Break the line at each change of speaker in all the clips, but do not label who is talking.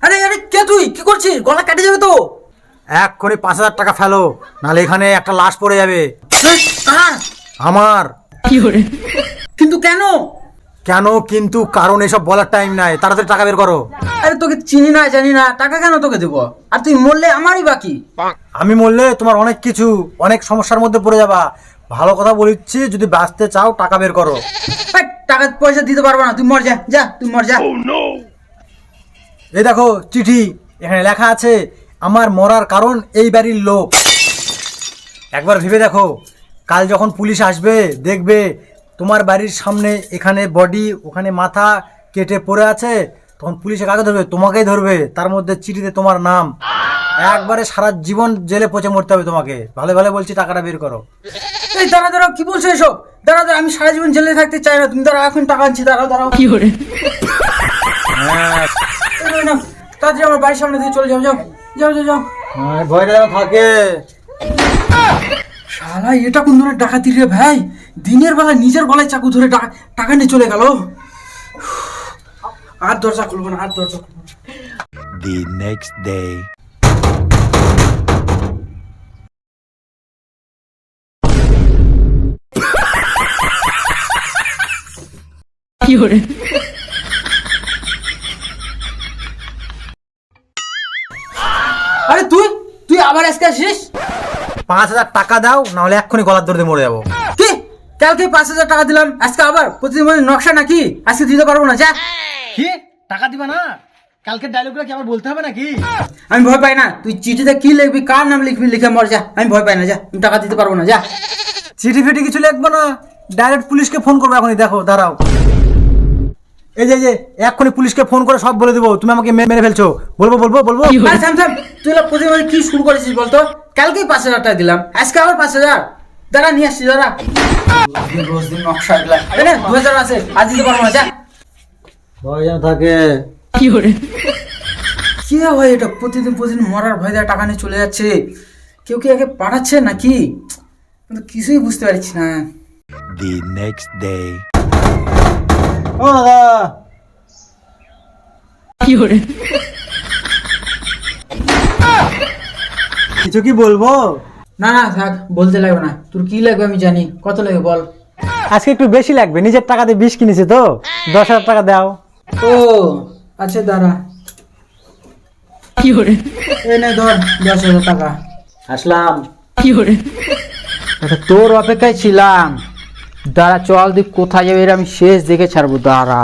আরে আরে কে তুই কি করছিস? গলা কেটে যাবে তো।
এক্ষুনি 5,000 টাকা ফেলো, নাহলে এখানে একটা লাশ পড়ে যাবে।
কার?
আমার।
কিন্তু কেন?
কেন কিন্তু? কারণ এসব বলার টাইম নাই, তাড়াতাড়ি টাকা বের করো।
আরে তোকে চিনি না জানি না, টাকা কেন তোকে দেবো? আর তুই মরলে আমারই বাকি।
আমি বললে তোমার অনেক কিছু, অনেক সমস্যার মধ্যে পড়ে যাবা। ভালো কথা বলিচ্ছি, যদি বাঁচতে চাও টাকা বের করো।
ভাই, টাকা পয়সা দিতে পারবো না, তুই মর যা, যা তুই মর যা।
এই দেখো চিঠি, এখানে লেখা আছে আমার মরার কারণ এই বাড়ির লোক। একবার ভেবে দেখো, কাল যখন পুলিশ আসবে দেখবে তোমার বাড়ির সামনে এখানে বডি, ওখানে মাথা কেটে পড়ে আছে, তখন পুলিশে কাকে ধরবে? তোমাকেই ধরবে। তার মধ্যে চিঠিতে তোমার নাম। একবারে সারা জীবন জেলে পচে মরতে হবে তোমাকে। ভালো ভালো বলছি, টাকাটা বের করো।
এই দাঁড়া দাঁড়াও, কি বলছো এসব? দাঁড়া দাঁড়া, আমি সারা জীবন জেলে থাকতে চাই না। তুমি দাঁড়াও, এখন টাকা আনছি, দাঁড়াও দাঁড়াও।
হ্যাঁ,
তাড়াতাড়ি আমার বাড়ির সামনে দিয়ে চলে যাও, যাও যাও যাও যাও।
ভয়টা যেন থাকে।
শালা এটা কোন ধরনের ডাকাতি রে ভাই? দিনের বেলা নিজের গলায় চাকু ধরে টাকা নিয়ে চলে গেল। আর দরজা খুলবো না, আর দরজা খুলবো না।
The next day.
আরে তুই তুই আবার আজকে আসিস?
5,000 টাকা দাও, নাহলে এক্ষুনি গলার দড়িতে মরে যাবো।
কি? কালকে 5,000 টাকা দিলাম, আজকে আবার? প্রতিদিন মানে নকশা নাকি? আজকে দিতে পারবো না, যা।
কি টাকা দিবা না? কালকের ডায়লগগুলো কি আবার বলতে হবে নাকি?
আমি ভয় পাই না। তুই চিঠিতে কি লিখবি, কার নাম লিখবি, লিখে মর যা। আমি ভয় পাই না, যা। আমি টাকা দিতে পারবো না, যা।
চিঠি ফিটি কিছু লিখবো না, ডাইরেক্ট পুলিশকে ফোন করবো এখনই। দেখো দাঁড়াও, এই যে এক্ষুনি পুলিশকে ফোন করে সব বলে দেবো তুমি আমাকে মেরে ফেলছো। বলবো বলবো বলবো।
আরে থাম থাম, তুই প্রতিদিন কি শুরু করেছিস বলতো? কালকেই 5,000 টাকা দিলাম, আজকে আবার 5,000? দাঁড়া নিয়ে আসছি, দাঁড়া। রোজ দিন নকশা এগুলা। আরে না, 2,000 আছে, আজ দিতে পারবো না, যা।
ভয় যেন থাকে।
কি হয় এটা? প্রতিদিন মরার ভয় দেওয়া টাকা নিয়ে চলে যাচ্ছে। কেউ কি আগে পাঠাচ্ছে নাকি? কিন্তু কিছুই বুঝতে পারছি না।
The next day.
ও দাদা, কিছু কি বলবো?
না না থাক, বলতে লাগবে না। তোর কি লাগবে আমি জানি। কত লাগবে বল?
আজকে একটু বেশি লাগবে, নিজের টাকাতে বিষ কিনেছি তো, 10,000 টাকা দাও।
ও আচ্ছা, দাঁড়া। এই নে ধর 10,000 টাকা।
আসলাম।
তোর অপেক্ষায় ছিলাম। দাঁড়া, চল তুই কোথায় যাবে, আমি শেষ দেখে ছাড়বো। দাঁড়া।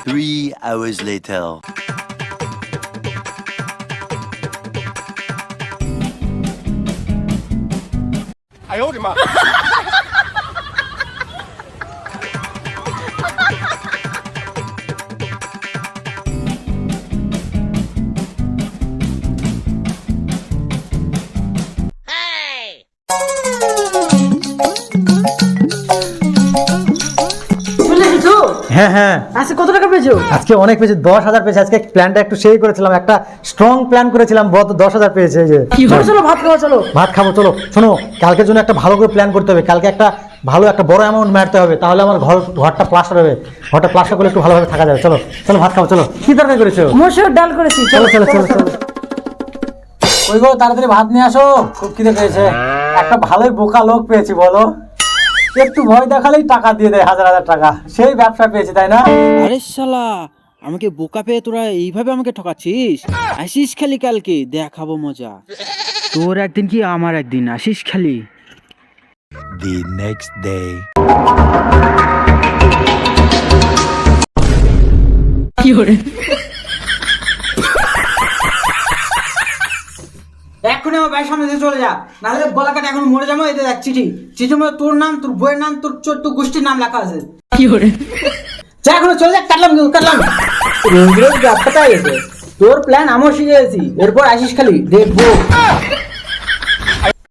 Three hours later.
হ্যাঁ হ্যাঁ,
আজকে কত টাকা পেয়েছো?
আজকে অনেক পেয়েছি, 10,000 পেয়েছি। আজকে প্ল্যানটা একটু সেই করেছিলাম, একটা স্ট্রং প্ল্যান করেছিলাম, 10,000 পেয়েছে। এই যে
চলো ভাত খাওয়া, চলো
ভাত খাবো। চলো শোনো, কালকের জন্য একটা ভালো করে প্ল্যান করতে হবে। কালকে একটা ভালো একটা বড় অ্যামাউন্ট মারতে হবে, তাহলে আমার ঘরটা প্লাস্টার হবে। ঘরটা প্লাস্টার করলে একটু ভালোভাবে থাকা যাবে। চলো চলো ভাত খাবো। চলো, কি তরকারি করেছো?
মসুর ডাল করেছি।
চলো চলো চলো চলো। ওই গো, তাড়াতাড়ি ভাত নিয়ে আসো, খুব খিদে পেয়েছে। একটা ভালোই বোকা লোক পেয়েছি বলো, একটু ভয় দেখালেই টাকা দিয়ে দেয়, 1,000 টাকা। সেই ব্যবসা পেয়েছি, তাই না?
আরে শালা, আমাকে বোকা পেয়ে তোরা এইভাবে আমাকে ঠকাচ্ছিস? আসিস খালি কালকে, দেখাবো মজা। তোর একদিন কি আমার একদিন, আসিস খালি।
The next day.
এক্ষুনি আমার বাড়ির সামনে দিয়ে চলে যা, নাহলে গলা কাটে এখন মরে যাবো। এতে দেখ চিঠি, চিঠির মধ্যে তোর নাম, তোর বইয়ের নাম, তোর 14 গোষ্ঠীর নাম লেখা আছে। যা, এখন চলে যা। কাটলাম রোজ রোজ ব্যবসাটা গেছে। তোর প্ল্যান আমিও শিখে গেছি, এরপর আসিস খালি, দেখবো।